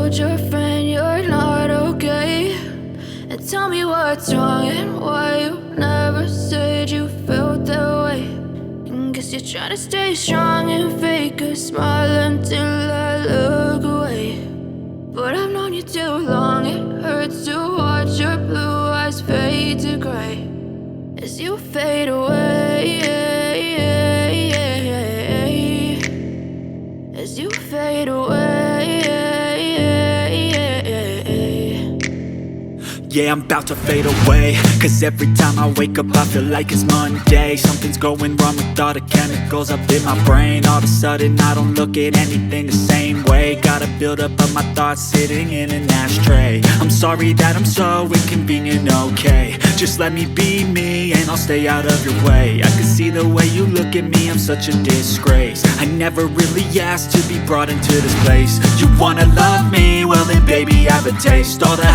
told your friend you're not okay, and tell me what's wrong and why you never said you felt that way. And guess you're trying to stay strong and fake a smile until I look away. But I've known you too long, it hurts to watch your blue eyes fade to gray as you fade away, as you fade away. Yeah, I'm about to fade away, cause every time I wake up I feel like it's Monday. Something's going wrong with all the chemicals up in my brain. All of a sudden I don't look at anything the same way. Gotta build up of my thoughts sitting in an ashtray. I'm sorry that I'm so inconvenient, okay. Just let me be me and I'll stay out of your way. I can see the way you look at me, I'm such a disgrace. I never really asked to be brought into this place. You wanna love me? Well then baby, have a taste. All the